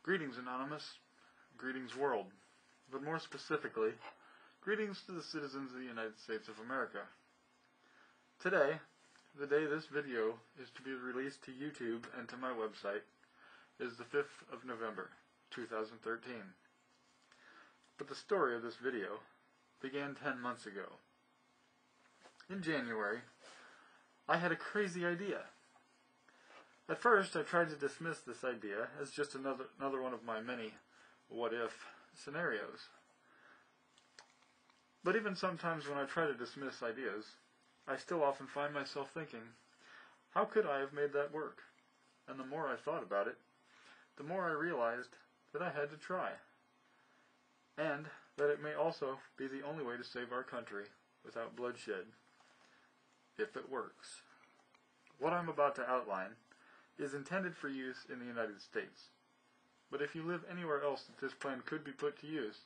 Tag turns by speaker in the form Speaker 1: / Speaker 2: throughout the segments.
Speaker 1: Greetings, Anonymous. Greetings, world. But more specifically, greetings to the citizens of the United States of America. Today, the day this video is to be released to YouTube and to my website, is the 5th of November, 2013. But the story of this video began 10 months ago. In January, I had a crazy idea. At first, I tried to dismiss this idea as just another one of my many what-if scenarios. But even sometimes when I try to dismiss ideas, I still often find myself thinking, how could I have made that work? And the more I thought about it, the more I realized that I had to try. And that it may also be the only way to save our country without bloodshed, if it works. What I'm about to outline is intended for use in the United States. But if you live anywhere else that this plan could be put to use,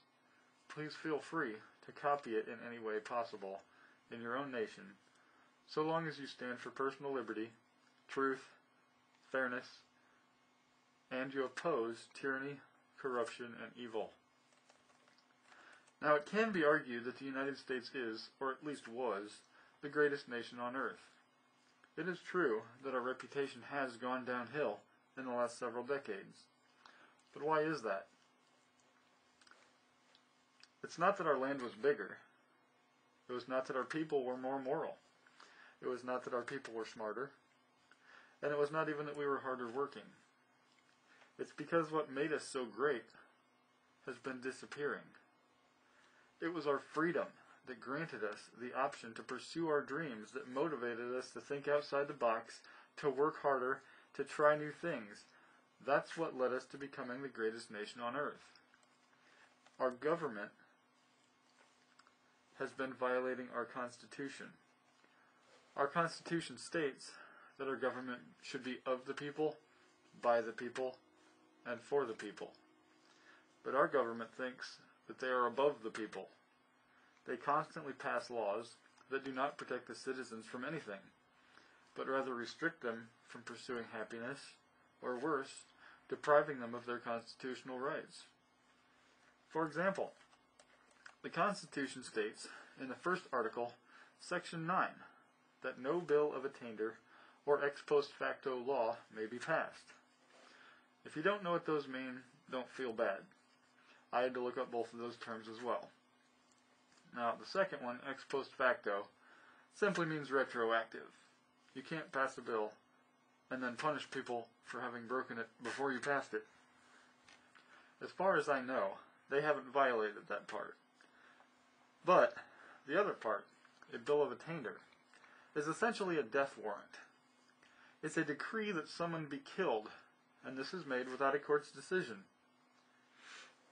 Speaker 1: please feel free to copy it in any way possible in your own nation, so long as you stand for personal liberty, truth, fairness, and you oppose tyranny, corruption, and evil. Now, it can be argued that the United States is, or at least was, the greatest nation on earth. It is true that our reputation has gone downhill in the last several decades. But why is that? It's not that our land was bigger. It was not that our people were more moral. It was not that our people were smarter. And it was not even that we were harder working. It's because what made us so great has been disappearing. It was our freedom that granted us the option to pursue our dreams, that motivated us to think outside the box, to work harder, to try new things. That's what led us to becoming the greatest nation on earth. Our government has been violating our Constitution. Our Constitution states that our government should be of the people, by the people, and for the people. But our government thinks that they are above the people. They constantly pass laws that do not protect the citizens from anything, but rather restrict them from pursuing happiness, or worse, depriving them of their constitutional rights. For example, the Constitution states in the first article, Section 9, that no bill of attainder or ex post facto law may be passed. If you don't know what those mean, don't feel bad. I had to look up both of those terms as well. Now, the second one, ex post facto, simply means retroactive. You can't pass a bill and then punish people for having broken it before you passed it. As far as I know, they haven't violated that part. But the other part, a bill of attainder, is essentially a death warrant. It's a decree that someone be killed, and this is made without a court's decision.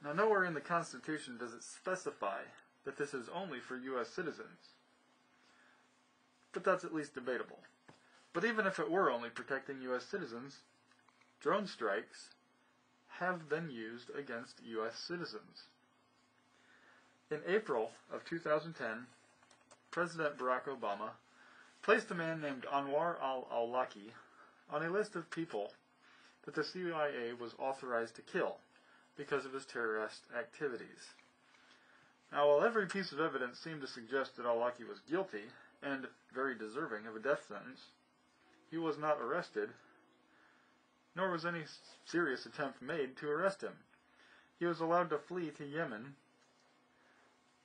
Speaker 1: Now, nowhere in the Constitution does it specify that this is only for U.S. citizens. But that's at least debatable. But even if it were only protecting U.S. citizens, drone strikes have been used against U.S. citizens. In April of 2010, President Barack Obama placed a man named Anwar al-Awlaki on a list of people that the CIA was authorized to kill because of his terrorist activities. Now, while every piece of evidence seemed to suggest that al-Awlaki was guilty and very deserving of a death sentence, he was not arrested, nor was any serious attempt made to arrest him. He was allowed to flee to Yemen,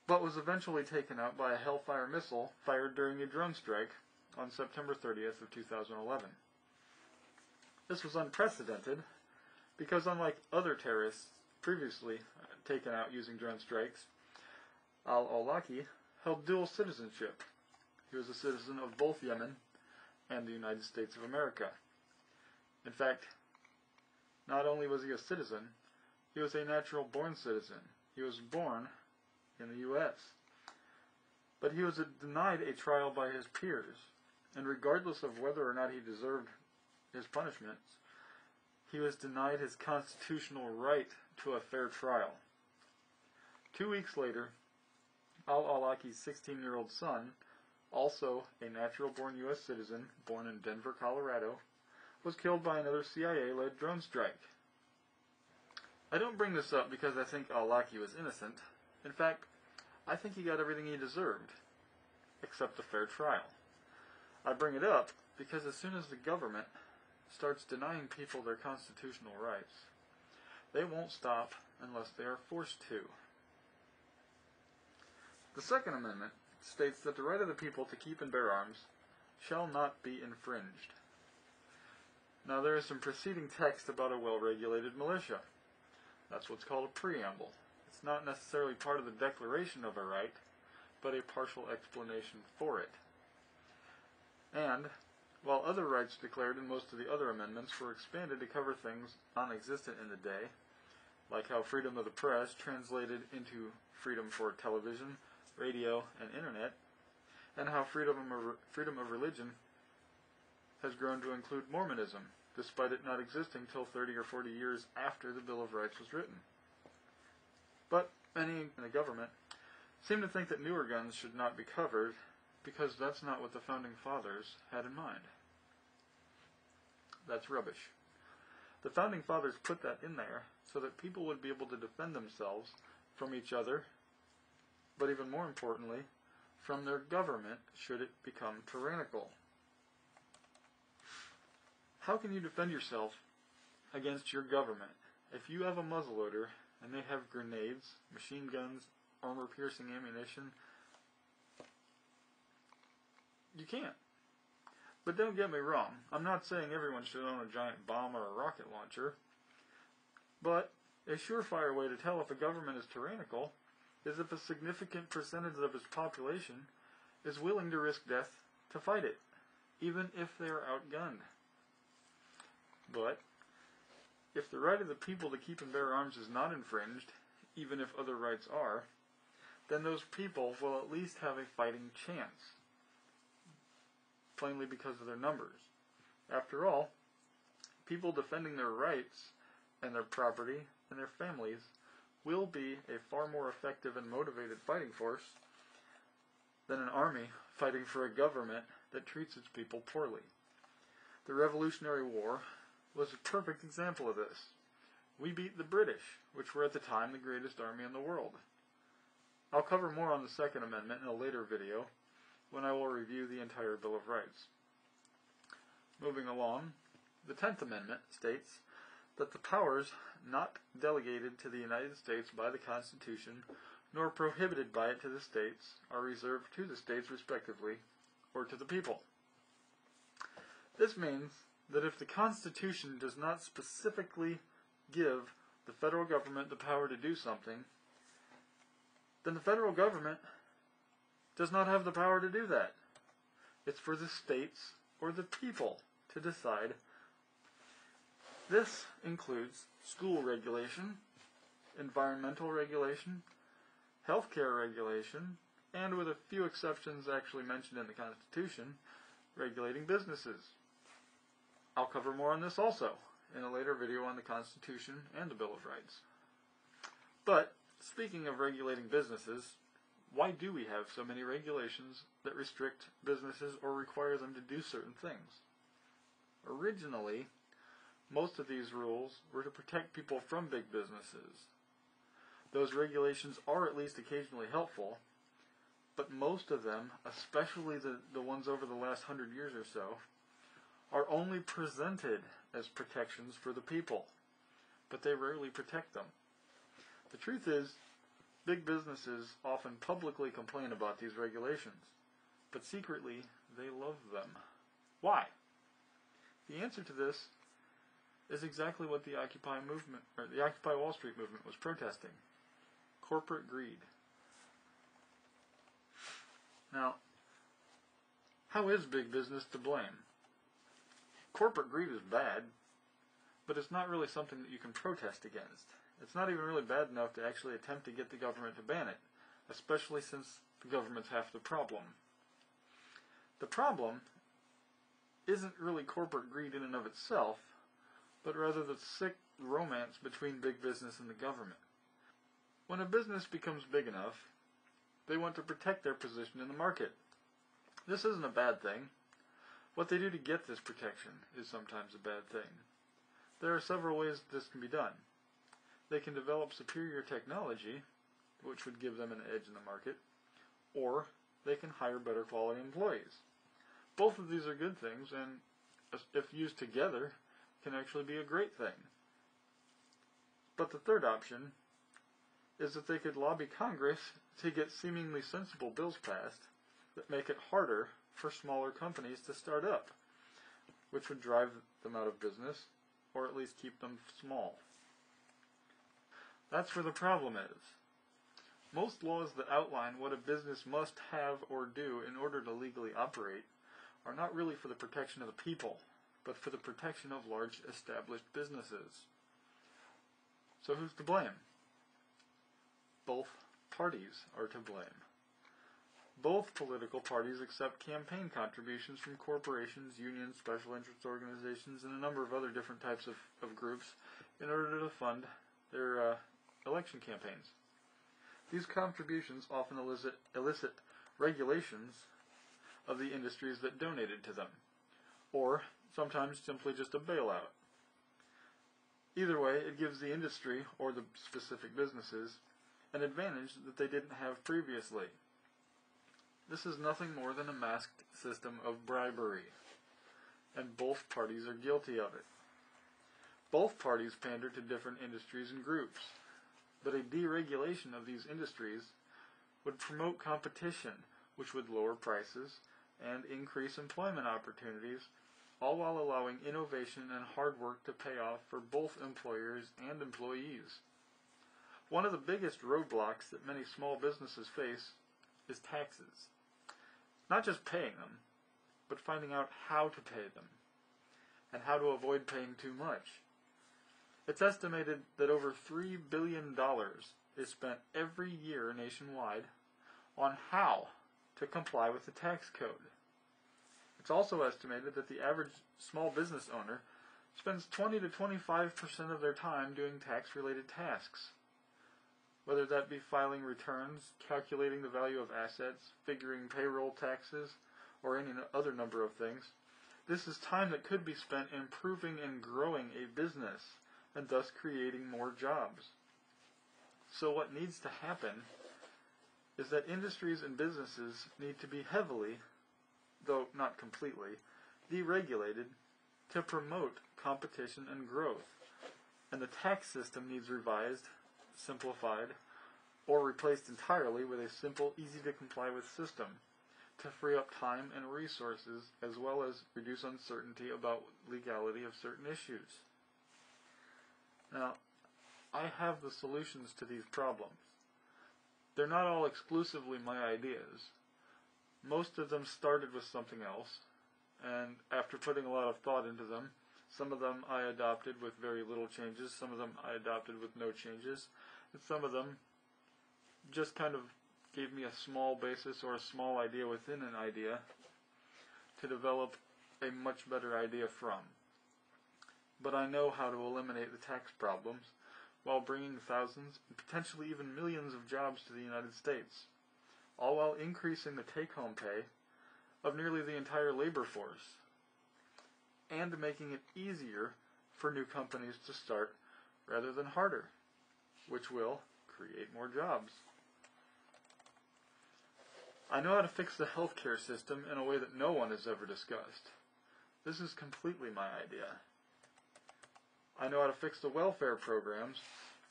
Speaker 1: but was eventually taken out by a Hellfire missile fired during a drone strike on September 30th of 2011. This was unprecedented because, unlike other terrorists previously taken out using drone strikes, al-Awlaki held dual citizenship. He was a citizen of both Yemen and the United States of America. In fact, not only was he a citizen, he was a natural-born citizen. He was born in the U.S. But he was denied a trial by his peers, and regardless of whether or not he deserved his punishments, he was denied his constitutional right to a fair trial. 2 weeks later, al-Awlaki's 16-year-old son, also a natural-born U.S. citizen born in Denver, Colorado, was killed by another CIA-led drone strike. I don't bring this up because I think al-Awlaki was innocent. In fact, I think he got everything he deserved, except a fair trial. I bring it up because as soon as the government starts denying people their constitutional rights, they won't stop unless they are forced to. The Second Amendment states that the right of the people to keep and bear arms shall not be infringed. Now there is some preceding text about a well-regulated militia. That's what's called a preamble. It's not necessarily part of the declaration of a right, but a partial explanation for it. And, while other rights declared in most of the other amendments were expanded to cover things non-existent in the day, like how freedom of the press translated into freedom for television, radio, and internet, and how freedom of religion has grown to include Mormonism, despite it not existing till 30 or 40 years after the Bill of Rights was written. But many in the government seem to think that newer guns should not be covered, because that's not what the Founding Fathers had in mind. That's rubbish. The Founding Fathers put that in there so that people would be able to defend themselves from each other, but even more importantly, from their government should it become tyrannical. How can you defend yourself against your government if you have a muzzleloader and they have grenades, machine guns, armor-piercing ammunition? You can't. But don't get me wrong, I'm not saying everyone should own a giant bomb or a rocket launcher, but a surefire way to tell if a government is tyrannical is if a significant percentage of its population is willing to risk death to fight it, even if they are outgunned. But if the right of the people to keep and bear arms is not infringed, even if other rights are, then those people will at least have a fighting chance, plainly because of their numbers. After all, people defending their rights and their property and their families will be a far more effective and motivated fighting force than an army fighting for a government that treats its people poorly. The Revolutionary War was a perfect example of this. We beat the British, which were at the time the greatest army in the world. I'll cover more on the Second Amendment in a later video, when I will review the entire Bill of Rights. Moving along, the 10th Amendment states that the powers not delegated to the United States by the Constitution, nor prohibited by it to the states, are reserved to the states respectively, or to the people. This means that if the Constitution does not specifically give the federal government the power to do something, then the federal government does not have the power to do that. It's for the states or the people to decide. This includes school regulation, environmental regulation, healthcare regulation, and with a few exceptions actually mentioned in the Constitution, regulating businesses. I'll cover more on this also in a later video on the Constitution and the Bill of Rights. But, speaking of regulating businesses, why do we have so many regulations that restrict businesses or require them to do certain things? Originally, most of these rules were to protect people from big businesses. Those regulations are at least occasionally helpful, but most of them, especially the ones over the last 100 years or so, are only presented as protections for the people, but they rarely protect them. The truth is, big businesses often publicly complain about these regulations, but secretly they love them. Why? The answer to this is exactly what the Occupy movement, or the Occupy Wall Street movement was protesting: corporate greed. Now, how is big business to blame? Corporate greed is bad, but it's not really something that you can protest against. It's not even really bad enough to actually attempt to get the government to ban it, especially since the government's half the problem. The problem isn't really corporate greed in and of itself, but rather the sick romance between big business and the government. When a business becomes big enough, they want to protect their position in the market. This isn't a bad thing. What they do to get this protection is sometimes a bad thing. There are several ways this can be done. they can develop superior technology, which would give them an edge in the market, or they can hire better quality employees. Both of these are good things, and if used together, can actually be a great thing. But the third option is that they could lobby Congress to get seemingly sensible bills passed that make it harder for smaller companies to start up, which would drive them out of business, or at least keep them small. That's where the problem is. Most laws that outline what a business must have or do in order to legally operate are not really for the protection of the people, but for the protection of large established businesses. So who's to blame? Both parties are to blame. Both political parties accept campaign contributions from corporations, unions, special interest organizations, and a number of other different types of groups in order to fund their election campaigns. These contributions often elicit regulations of the industries that donated to them, or sometimes simply just a bailout. Either way, it gives the industry, or the specific businesses, an advantage that they didn't have previously. This is nothing more than a masked system of bribery, and both parties are guilty of it. Both parties pander to different industries and groups, but a deregulation of these industries would promote competition, which would lower prices and increase employment opportunities, all while allowing innovation and hard work to pay off for both employers and employees. One of the biggest roadblocks that many small businesses face is taxes. Not just paying them, but finding out how to pay them, and how to avoid paying too much. It's estimated that over $3 billion is spent every year nationwide on how to comply with the tax code. It's also estimated that the average small business owner spends 20 to 25% of their time doing tax-related tasks, whether that be filing returns, calculating the value of assets, figuring payroll taxes, or any other number of things. This is time that could be spent improving and growing a business, and thus creating more jobs. So what needs to happen is that industries and businesses need to be heavily, though not completely, deregulated to promote competition and growth. And the tax system needs revised, simplified, or replaced entirely with a simple, easy-to-comply with system to free up time and resources, as well as reduce uncertainty about legality of certain issues. Now, I have the solutions to these problems. They're not all exclusively my ideas. Most of them started with something else, and after putting a lot of thought into them, some of them I adopted with very little changes, some of them I adopted with no changes, and some of them just kind of gave me a small basis or a small idea within an idea to develop a much better idea from. But I know how to eliminate the tax problems while bringing thousands, and potentially even millions of jobs to the United States, all while increasing the take-home pay of nearly the entire labor force, and making it easier for new companies to start rather than harder, which will create more jobs. I know how to fix the healthcare system in a way that no one has ever discussed. This is completely my idea. I know how to fix the welfare programs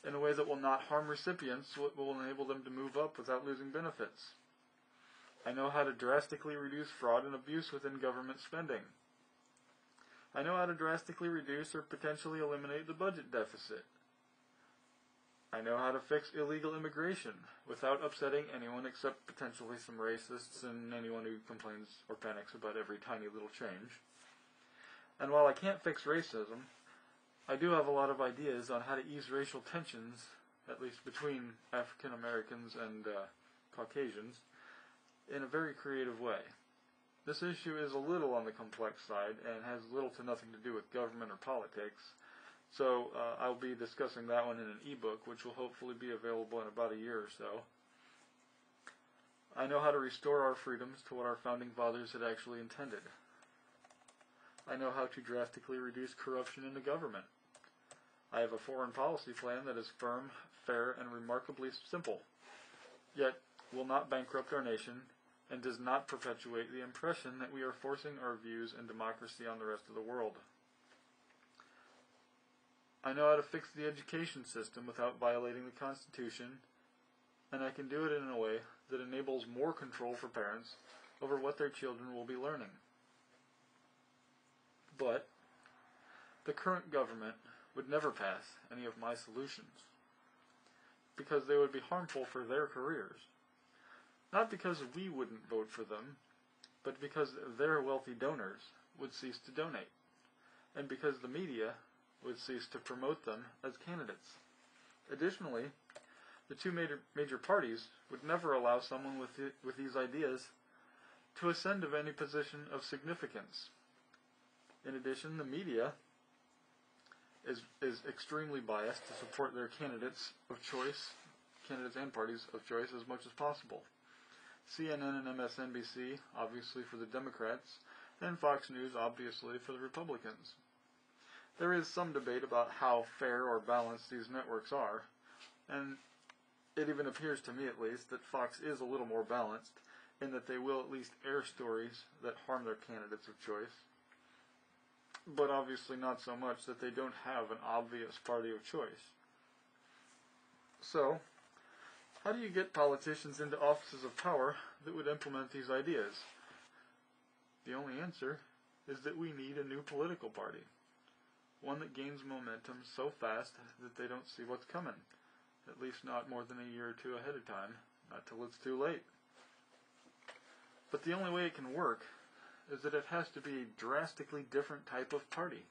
Speaker 1: in a way that will not harm recipients, but will enable them to move up without losing benefits. I know how to drastically reduce fraud and abuse within government spending. I know how to drastically reduce or potentially eliminate the budget deficit. I know how to fix illegal immigration without upsetting anyone except potentially some racists and anyone who complains or panics about every tiny little change. And while I can't fix racism, I do have a lot of ideas on how to ease racial tensions, at least between African Americans and Caucasians, in a very creative way. This issue is a little on the complex side and has little to nothing to do with government or politics, so I'll be discussing that one in an ebook, which will hopefully be available in about a year or so. I know how to restore our freedoms to what our founding fathers had actually intended. I know how to drastically reduce corruption in the government. I have a foreign policy plan that is firm, fair, and remarkably simple, yet will not bankrupt our nation and does not perpetuate the impression that we are forcing our views and democracy on the rest of the world. I know how to fix the education system without violating the Constitution, and I can do it in a way that enables more control for parents over what their children will be learning. But the current government would never pass any of my solutions, because they would be harmful for their careers. Not because we wouldn't vote for them, but because their wealthy donors would cease to donate, and because the media would cease to promote them as candidates. Additionally, the two major parties would never allow someone with these ideas to ascend of any position of significance. In addition, the media is extremely biased to support their candidates and parties of choice as much as possible. CNN and MSNBC, obviously for the Democrats, and Fox News, obviously for the Republicans. There is some debate about how fair or balanced these networks are, and it even appears to me, at least, that Fox is a little more balanced, in that they will at least air stories that harm their candidates of choice, but obviously not so much that they don't have an obvious party of choice. So, how do you get politicians into offices of power that would implement these ideas? The only answer is that we need a new political party. One that gains momentum so fast that they don't see what's coming. At least not more than a year or two ahead of time. Not till it's too late. But the only way it can work is that it has to be a drastically different type of party.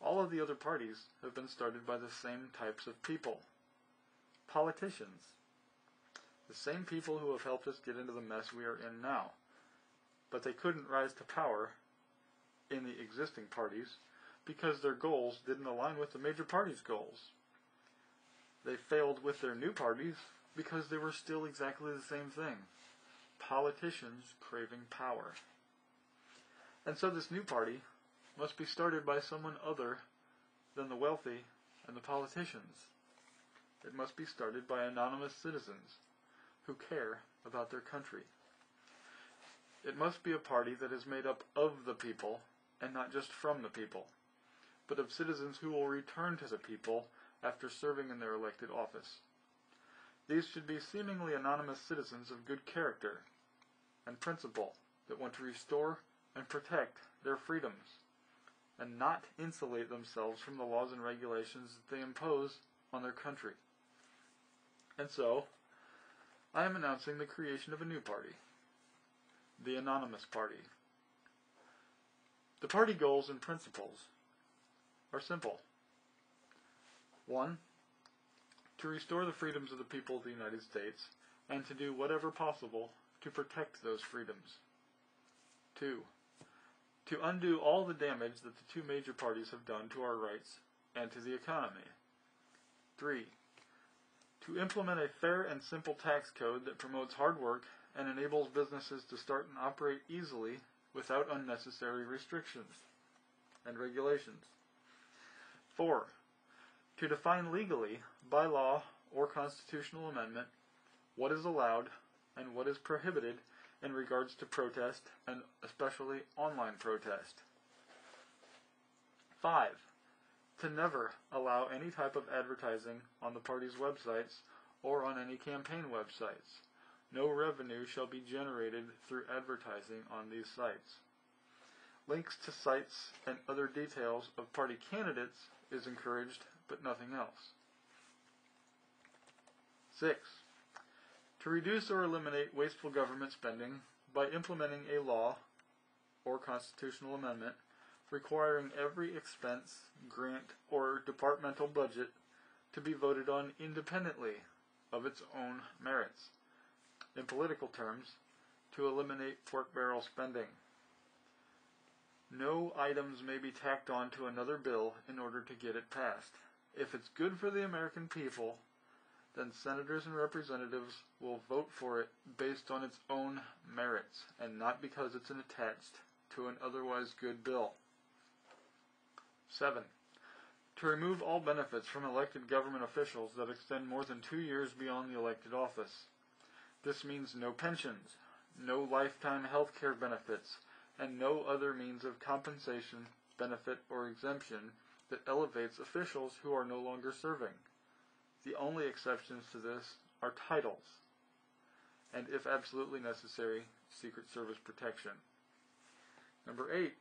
Speaker 1: All of the other parties have been started by the same types of people. Politicians. The same people who have helped us get into the mess we are in now. But they couldn't rise to power in the existing parties because their goals didn't align with the major parties' goals. They failed with their new parties because they were still exactly the same thing. Politicians craving power. And so this new party must be started by someone other than the wealthy and the politicians. It must be started by anonymous citizens who care about their country. It must be a party that is made up of the people and not just from the people, but of citizens who will return to the people after serving in their elected office. These should be seemingly anonymous citizens of good character and principle that want to restore and protect their freedoms and not insulate themselves from the laws and regulations that they impose on their country. And so, I am announcing the creation of a new party, the Anonymous Party. The party goals and principles are simple. 1. To restore the freedoms of the people of the United States and to do whatever possible to protect those freedoms. 2. To undo all the damage that the two major parties have done to our rights and to the economy. 3. To implement a fair and simple tax code that promotes hard work and enables businesses to start and operate easily without unnecessary restrictions and regulations. 4. To define legally, by law or constitutional amendment, what is allowed and what is prohibited in regards to protest, and especially online protest. 5. To never allow any type of advertising on the party's websites or on any campaign websites. No revenue shall be generated through advertising on these sites. Links to sites and other details of party candidates is encouraged, but nothing else. 6. To reduce or eliminate wasteful government spending by implementing a law or constitutional amendment requiring every expense, grant, or departmental budget to be voted on independently of its own merits. In political terms, to eliminate pork barrel spending. No items may be tacked on to another bill in order to get it passed. If it's good for the American people, then senators and representatives will vote for it based on its own merits, and not because it's attached to an otherwise good bill. 7. To remove all benefits from elected government officials that extend more than 2 years beyond the elected office. This means no pensions, no lifetime health care benefits, and no other means of compensation, benefit, or exemption that elevates officials who are no longer serving. The only exceptions to this are titles, and if absolutely necessary, Secret Service protection. Number 8,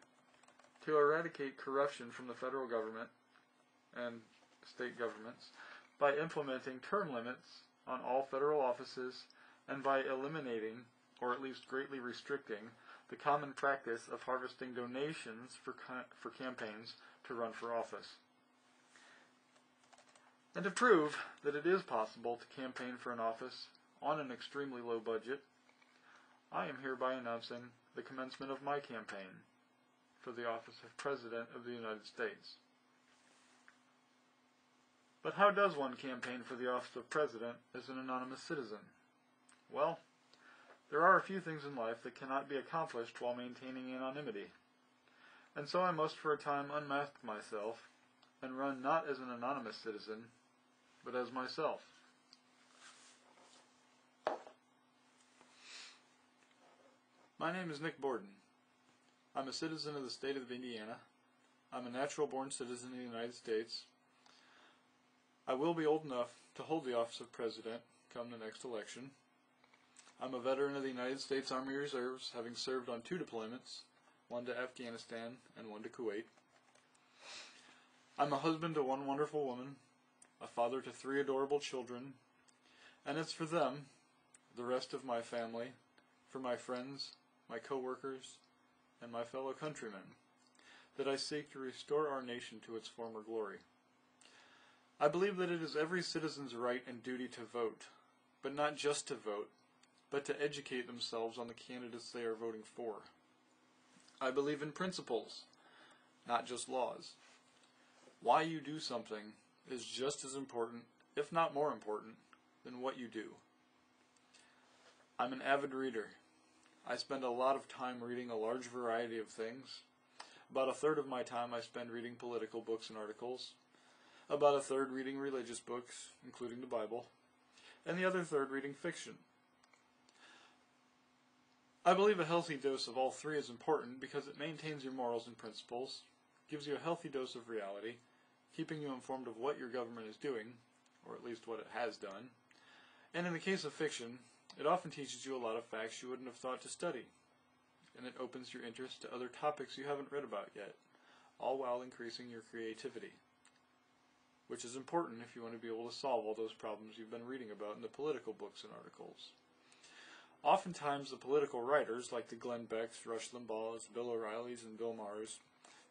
Speaker 1: to eradicate corruption from the federal government and state governments by implementing term limits on all federal offices and by eliminating, or at least greatly restricting, the common practice of harvesting donations for campaigns to run for office. And to prove that it is possible to campaign for an office on an extremely low budget, I am hereby announcing the commencement of my campaign for the office of President of the United States. But how does one campaign for the office of President as an anonymous citizen? Well, there are a few things in life that cannot be accomplished while maintaining anonymity, and so I must for a time unmask myself and run not as an anonymous citizen, but as myself. My name is Nick Borden. I'm a citizen of the state of Indiana. I'm a natural-born citizen of the United States. I will be old enough to hold the office of President come the next election. I'm a veteran of the United States Army Reserves, having served on 2 deployments, one to Afghanistan and one to Kuwait. I'm a husband to 1 wonderful woman, a father to 3 adorable children, and it's for them, the rest of my family, for my friends, my co-workers, and my fellow countrymen, that I seek to restore our nation to its former glory. I believe that it is every citizen's right and duty to vote, but not just to vote, but to educate themselves on the candidates they are voting for. I believe in principles, not just laws. Why you do something is just as important, if not more important, than what you do. I'm an avid reader. I spend a lot of time reading a large variety of things. About a third of my time I spend reading political books and articles. About a third reading religious books, including the Bible. And the other third reading fiction. I believe a healthy dose of all 3 is important because it maintains your morals and principles, gives you a healthy dose of reality, keeping you informed of what your government is doing, or at least what it has done. And in the case of fiction, it often teaches you a lot of facts you wouldn't have thought to study, and it opens your interest to other topics you haven't read about yet, all while increasing your creativity, which is important if you want to be able to solve all those problems you've been reading about in the political books and articles. Oftentimes the political writers, like the Glenn Becks, Rush Limbaughs, Bill O'Reillys, and Bill Maher's,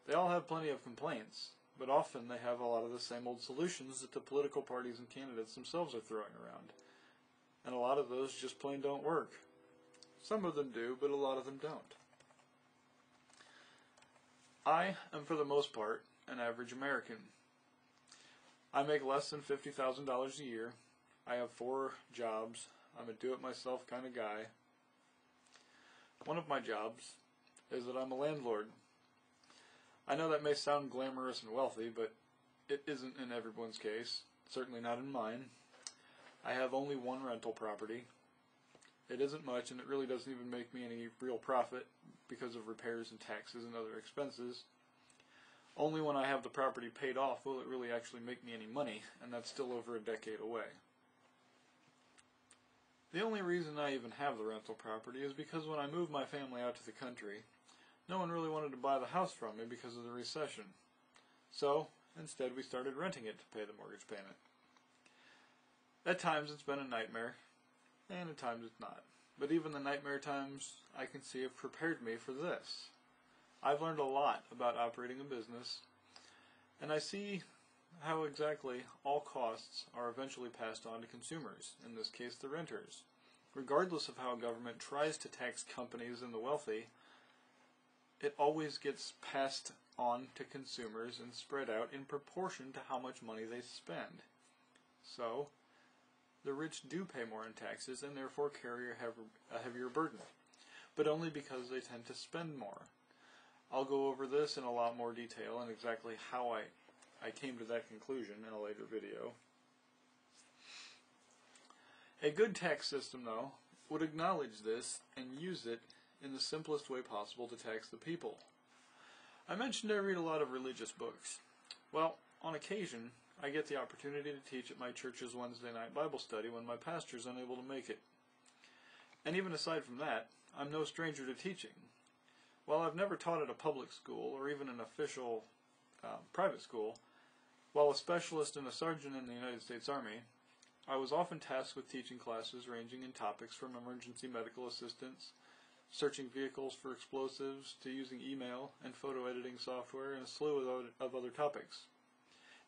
Speaker 1: they all have plenty of complaints, but often they have a lot of the same old solutions that the political parties and candidates themselves are throwing around. And a lot of those just plain don't work. Some of them do, but a lot of them don't. I am, for the most part, an average American. I make less than $50,000 a year. I have 4 jobs. I'm a do-it-myself kind of guy. One of my jobs is that I'm a landlord. I know that may sound glamorous and wealthy, but it isn't in everyone's case. Certainly not in mine. I have only 1 rental property. It isn't much, and it really doesn't even make me any real profit because of repairs and taxes and other expenses. Only when I have the property paid off will it really actually make me any money, and that's still over a decade away. The only reason I even have the rental property is because when I moved my family out to the country, no one really wanted to buy the house from me because of the recession. So, instead we started renting it to pay the mortgage payment. At times it's been a nightmare, and at times it's not. But even the nightmare times, I can see, have prepared me for this. I've learned a lot about operating a business, and I see how exactly all costs are eventually passed on to consumers, in this case the renters. Regardless of how government tries to tax companies and the wealthy, it always gets passed on to consumers and spread out in proportion to how much money they spend. So, the rich do pay more in taxes and therefore carry a heavier burden, but only because they tend to spend more. I'll go over this in a lot more detail and exactly how I I came to that conclusion in a later video. A good tax system, though, would acknowledge this and use it in the simplest way possible to tax the people. I mentioned I read a lot of religious books. Well, on occasion, I get the opportunity to teach at my church's Wednesday night Bible study when my pastor is unable to make it. And even aside from that, I'm no stranger to teaching. While I've never taught at a public school or even an official private school, while a specialist and a sergeant in the United States Army, I was often tasked with teaching classes ranging in topics from emergency medical assistance, searching vehicles for explosives, to using email and photo editing software, and a slew of other topics.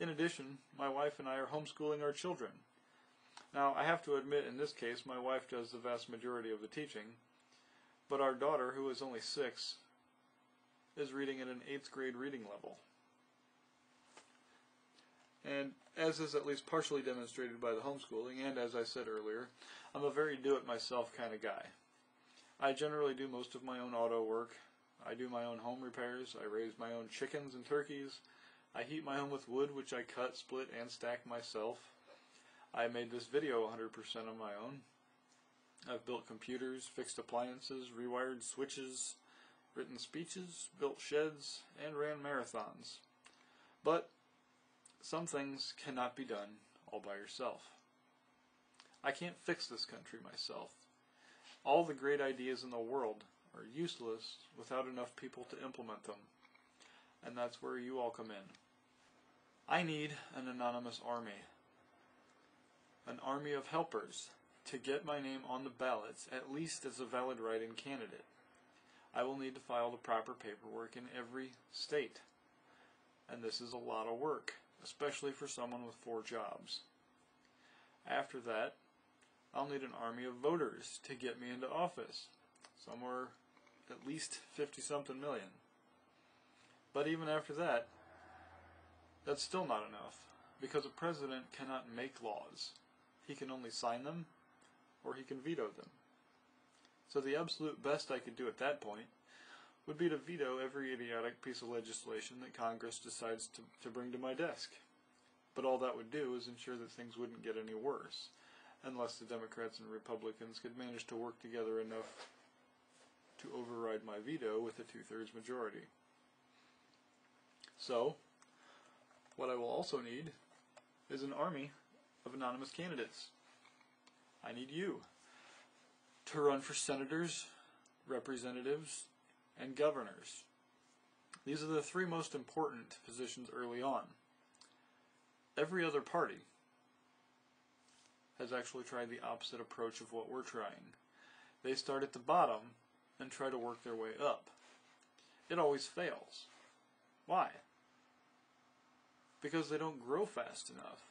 Speaker 1: In addition, my wife and I are homeschooling our children. Now, I have to admit, in this case, my wife does the vast majority of the teaching, but our daughter, who is only 6, is reading at an 8th grade reading level. And as is at least partially demonstrated by the homeschooling, and as I said earlier, I'm a very do-it-myself kind of guy. I generally do most of my own auto work. I do my own home repairs. I raise my own chickens and turkeys. I heat my home with wood, which I cut, split, and stack myself. I made this video 100% on my own. I've built computers, fixed appliances, rewired switches, written speeches, built sheds, and ran marathons. But some things cannot be done all by yourself. I can't fix this country myself. All the great ideas in the world are useless without enough people to implement them. And that's where you all come in. I need an anonymous army. An army of helpers to get my name on the ballots, at least as a valid write-in candidate. I will need to file the proper paperwork in every state. And this is a lot of work, especially for someone with 4 jobs. After that, I'll need an army of voters to get me into office, somewhere at least 50-something million. But even after that, that's still not enough, because a president cannot make laws. He can only sign them, or he can veto them. So the absolute best I could do at that point would be to veto every idiotic piece of legislation that Congress decides to bring to my desk. But all that would do is ensure that things wouldn't get any worse, unless the Democrats and Republicans could manage to work together enough to override my veto with a 2/3 majority. So, what I will also need is an army of anonymous candidates. I need you to run for senators, representatives, and governors. These are the 3 most important positions early on. Every other party has actually tried the opposite approach of what we're trying. They start at the bottom and try to work their way up. It always fails. Why? Because they don't grow fast enough.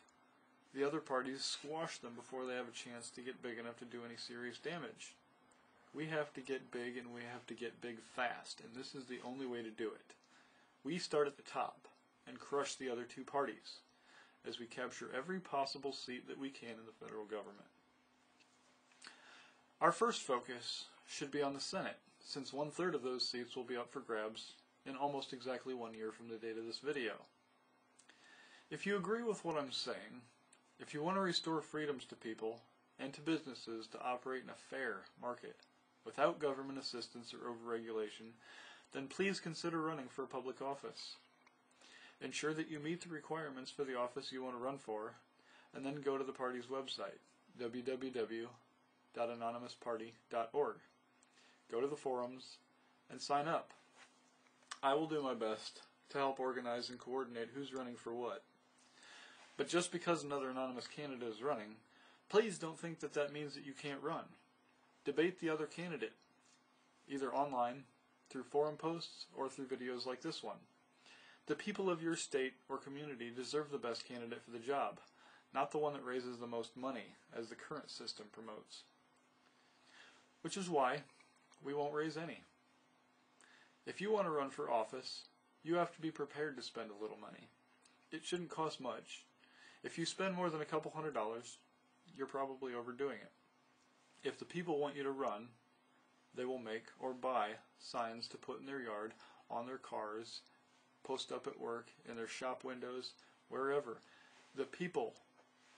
Speaker 1: The other parties squash them before they have a chance to get big enough to do any serious damage. We have to get big, and we have to get big fast, and this is the only way to do it. We start at the top and crush the other 2 parties as we capture every possible seat that we can in the federal government. Our first focus should be on the Senate, since 1/3 of those seats will be up for grabs in almost exactly 1 year from the date of this video. If you agree with what I'm saying, if you want to restore freedoms to people and to businesses to operate in a fair market without government assistance or overregulation, then please consider running for a public office. Ensure that you meet the requirements for the office you want to run for, and then go to the party's website, www.anonymousparty.org. Go to the forums and sign up. I will do my best to help organize and coordinate who's running for what. But just because another anonymous candidate is running, please don't think that that means that you can't run. Debate the other candidate, either online, through forum posts, or through videos like this one. The people of your state or community deserve the best candidate for the job, not the one that raises the most money, as the current system promotes. Which is why we won't raise any. If you want to run for office, you have to be prepared to spend a little money. It shouldn't cost much. If you spend more than a couple $100s, you're probably overdoing it. If the people want you to run, they will make or buy signs to put in their yard, on their cars, post up at work, in their shop windows, wherever. The people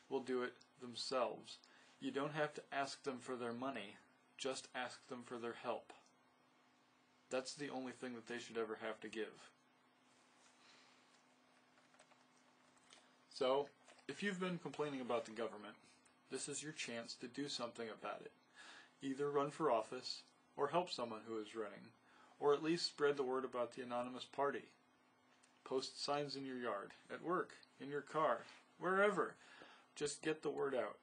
Speaker 1: will do it themselves. You don't have to ask them for their money, just ask them for their help. That's the only thing that they should ever have to give. So, if you've been complaining about the government, this is your chance to do something about it. Either run for office, or help someone who is running, or at least spread the word about the anonymous party. Post signs in your yard, at work, in your car, wherever. Just get the word out.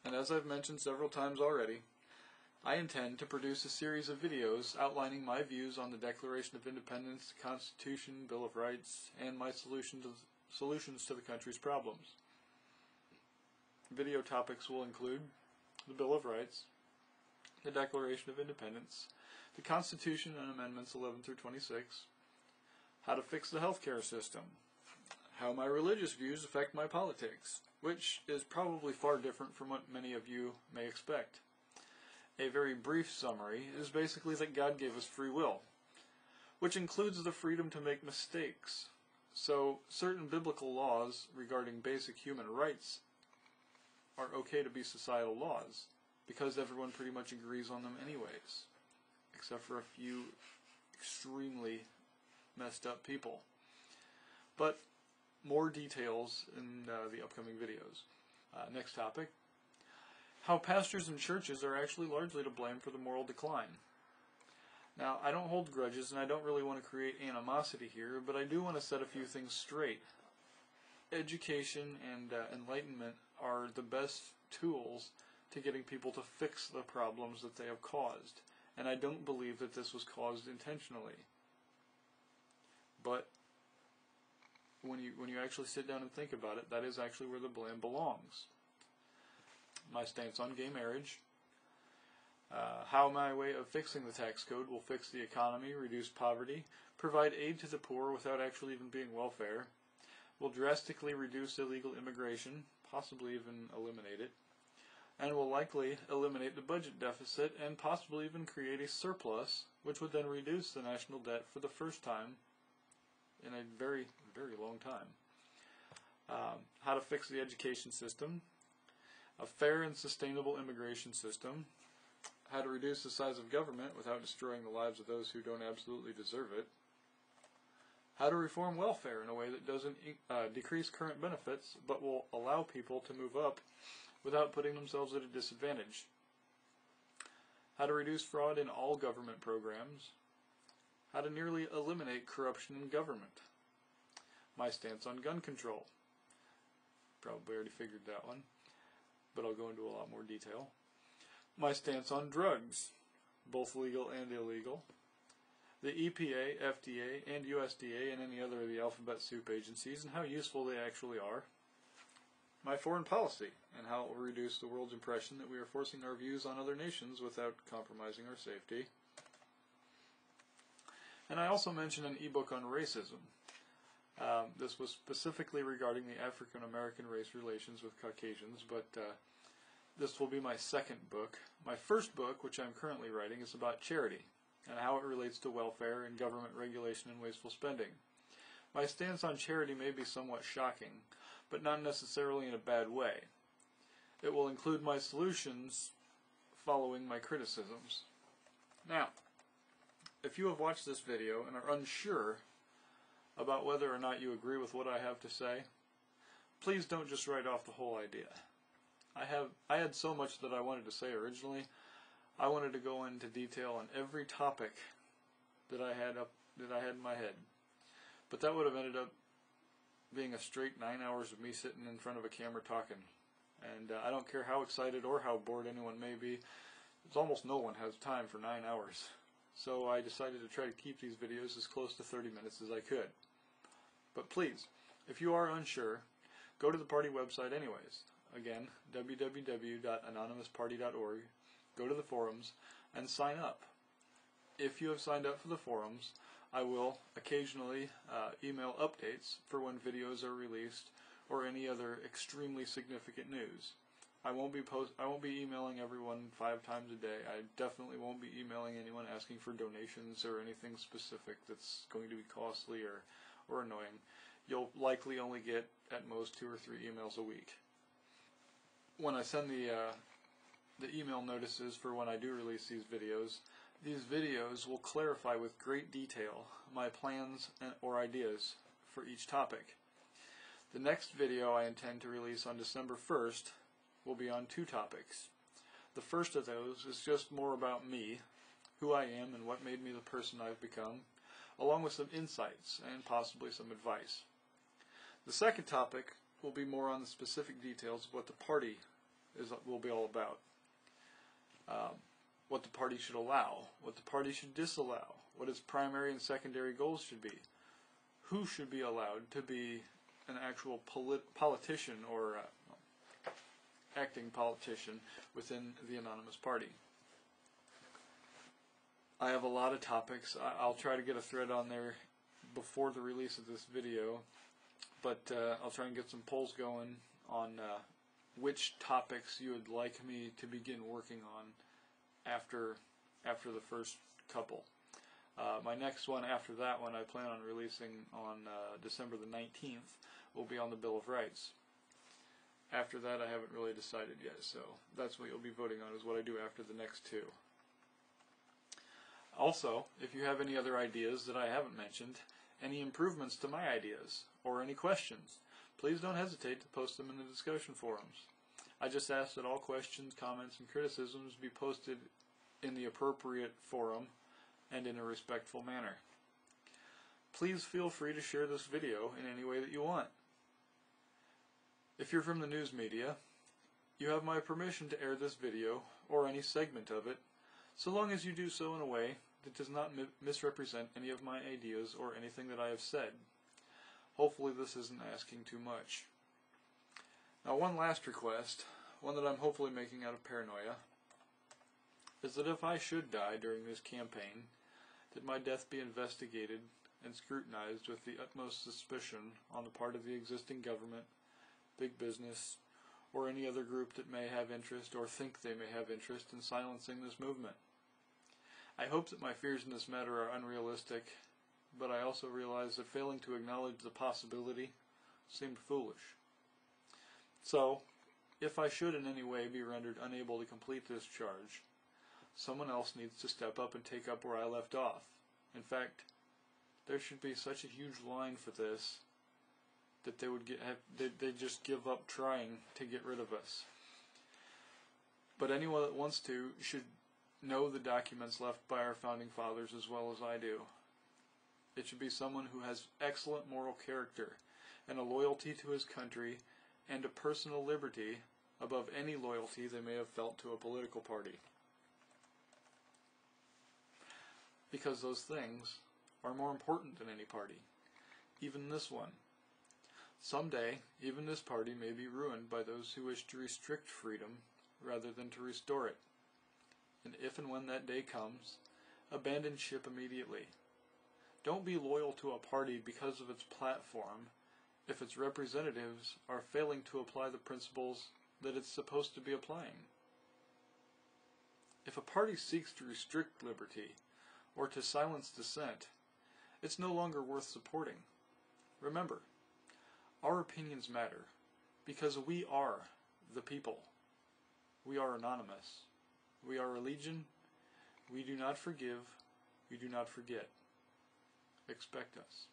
Speaker 1: And as I've mentioned several times already, I intend to produce a series of videos outlining my views on the Declaration of Independence, the Constitution, Bill of Rights, and my solutions to the country's problems. Video topics will include the Bill of Rights, the Declaration of Independence, the Constitution and Amendments 11 through 26, how to fix the healthcare system, how my religious views affect my politics, which is probably far different from what many of you may expect. A very brief summary is basically that God gave us free will, which includes the freedom to make mistakes. So certain biblical laws regarding basic human rights are okay to be societal laws, because everyone pretty much agrees on them anyways, except for a few extremely messed up people. But more details in the upcoming videos. Next topic, how pastors and churches are actually largely to blame for the moral decline. Now, I don't hold grudges, and I don't really want to create animosity here, but I do want to set a few things straight. Education and enlightenment are the best tools to getting people to fix the problems that they have caused. And I don't believe that this was caused intentionally. But when you actually sit down and think about it, that is actually where the blame belongs. My stance on gay marriage, how my way of fixing the tax code will fix the economy, reduce poverty, provide aid to the poor without actually even being welfare, will drastically reduce illegal immigration, possibly even eliminate it, and will likely eliminate the budget deficit and possibly even create a surplus, which would then reduce the national debt for the first time in a very, very long time. How to fix the education system, a fair and sustainable immigration system, how to reduce the size of government without destroying the lives of those who don't absolutely deserve it, how to reform welfare in a way that doesn't decrease current benefits but will allow people to move up without putting themselves at a disadvantage, how to reduce fraud in all government programs, how to nearly eliminate corruption in government, my stance on gun control, probably already figured that one, but I'll go into a lot more detail, my stance on drugs, both legal and illegal, the EPA, FDA, and USDA, and any other of the alphabet soup agencies, and how useful they actually are, my foreign policy, and how it will reduce the world's impression that we are forcing our views on other nations without compromising our safety. And I also mentioned an ebook on racism. This was specifically regarding the African-American race relations with Caucasians, but this will be my second book. My first book, which I'm currently writing, is about charity, and how it relates to welfare and government regulation and wasteful spending. My stance on charity may be somewhat shocking, but not necessarily in a bad way. It will include my solutions following my criticisms. Now, if you have watched this video and are unsure about whether or not you agree with what I have to say, please don't just write off the whole idea. I had so much that I wanted to say originally. I wanted to go into detail on every topic that I had in my head, but that would have ended up being a straight 9 hours of me sitting in front of a camera talking. And I don't care how excited or how bored anyone may be, it's almost no one has time for 9 hours. So I decided to try to keep these videos as close to 30 minutes as I could. But please, if you are unsure, go to the party website anyways. Again, www.anonymousparty.org. Go to the forums and sign up. If you have signed up for the forums, I will occasionally email updates for when videos are released or any other extremely significant news. I won't be emailing everyone 5 times a day. I definitely won't be emailing anyone asking for donations or anything specific that's going to be costly or annoying. You'll likely only get at most 2 or 3 emails a week. When I send the email notices for when I do release these videos will clarify with great detail my plans or ideas for each topic. The next video I intend to release on December 1st will be on 2 topics. The first of those is just more about me, who I am and what made me the person I've become, along with some insights and possibly some advice. The second topic will be more on the specific details of what the party will be all about. What the party should allow, what the party should disallow, what its primary and secondary goals should be, who should be allowed to be an actual politician or acting politician within the anonymous party. I have a lot of topics. I'll try to get a thread on there before the release of this video, but I'll try and get some polls going on which topics you would like me to begin working on after the first couple. My next one after that one I plan on releasing on December the 19th will be on the Bill of Rights. After that I haven't really decided yet, so that's what you'll be voting on, is what I do after the next 2. Also, if you have any other ideas that I haven't mentioned, any improvements to my ideas, or any questions, please don't hesitate to post them in the discussion forums. I just ask that all questions, comments, and criticisms be posted in the appropriate forum and in a respectful manner. Please feel free to share this video in any way that you want. If you're from the news media, you have my permission to air this video, or any segment of it, so long as you do so in a way that does not misrepresent any of my ideas or anything that I have said. Hopefully this isn't asking too much. Now, one last request, one that I'm hopefully making out of paranoia, is that if I should die during this campaign, that my death be investigated and scrutinized with the utmost suspicion on the part of the existing government, big business, or any other group that may have interest or think they may have interest in silencing this movement. I hope that my fears in this matter are unrealistic, but I also realize that failing to acknowledge the possibility seemed foolish. So, if I should in any way be rendered unable to complete this charge, someone else needs to step up and take up where I left off. In fact, there should be such a huge line for this that they just give up trying to get rid of us. But anyone that wants to should know the documents left by our founding fathers as well as I do. It should be someone who has excellent moral character and a loyalty to his country and a personal liberty above any loyalty they may have felt to a political party. Because those things are more important than any party, even this one. Someday, even this party may be ruined by those who wish to restrict freedom rather than to restore it. And if and when that day comes, abandon ship immediately. Don't be loyal to a party because of its platform if its representatives are failing to apply the principles that it's supposed to be applying. If a party seeks to restrict liberty or to silence dissent, it's no longer worth supporting. Remember, our opinions matter because we are the people. We are anonymous. We are a legion. We do not forgive. We do not forget. Expect us.